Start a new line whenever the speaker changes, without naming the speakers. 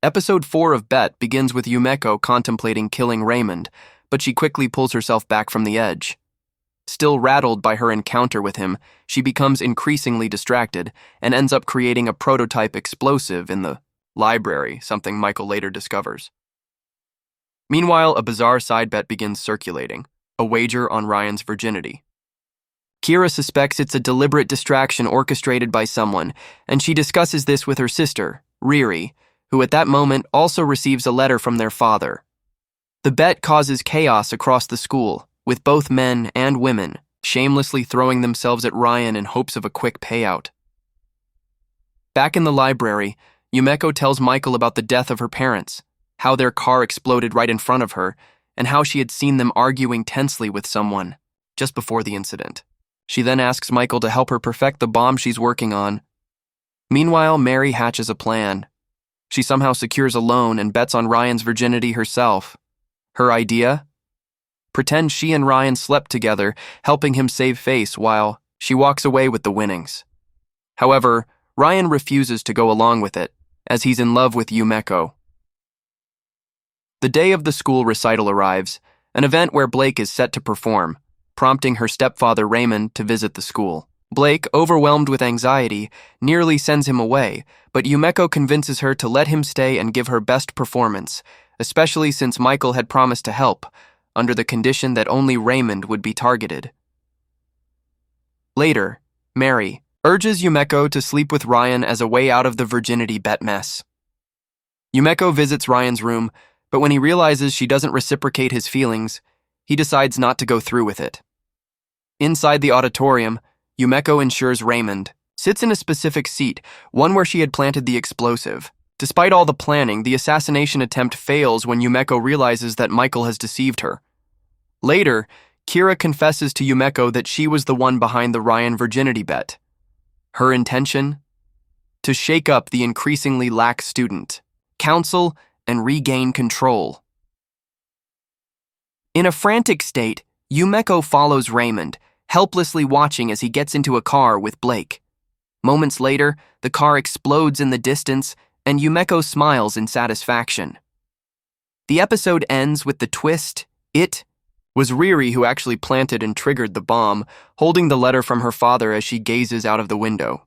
Episode 4 of Bet begins with Yumeko contemplating killing Raymond, but she quickly pulls herself back from the edge. Still rattled by her encounter with him, she becomes increasingly distracted and ends up creating a prototype explosive in the library, something Michael later discovers. Meanwhile, a bizarre side bet begins circulating, a wager on Ryan's virginity. Kira suspects it's a deliberate distraction orchestrated by someone, and she discusses this with her sister, Riri, who at that moment also receives a letter from their father. The bet causes chaos across the school, with both men and women shamelessly throwing themselves at Ryan in hopes of a quick payout. Back in the library, Yumeko tells Michael about the death of her parents, how their car exploded right in front of her, and how she had seen them arguing tensely with someone just before the incident. She then asks Michael to help her perfect the bomb she's working on. Meanwhile, Mary hatches a plan. She somehow secures a loan and bets on Ryan's virginity herself. Her idea? Pretend she and Ryan slept together, helping him save face while she walks away with the winnings. However, Ryan refuses to go along with it, as he's in love with Yumeko. The day of the school recital arrives, an event where Blake is set to perform, prompting her stepfather Raymond to visit the school. Blake, overwhelmed with anxiety, nearly sends him away, but Yumeko convinces her to let him stay and give her best performance, especially since Michael had promised to help, under the condition that only Raymond would be targeted. Later, Mary urges Yumeko to sleep with Ryan as a way out of the virginity bet mess. Yumeko visits Ryan's room, but when he realizes she doesn't reciprocate his feelings, he decides not to go through with it. Inside the auditorium, Yumeko ensures Raymond sits in a specific seat, one where she had planted the explosive. Despite all the planning, the assassination attempt fails when Yumeko realizes that Michael has deceived her. Later, Kira confesses to Yumeko that she was the one behind the Ryan virginity bet. Her intention? To shake up the increasingly lax student, counsel, and regain control. In a frantic state, Yumeko follows Raymond, helplessly watching as he gets into a car with Blake. Moments later, the car explodes in the distance, and Yumeko smiles in satisfaction. The episode ends with the twist. It was Riri who actually planted and triggered the bomb, holding the letter from her father as she gazes out of the window.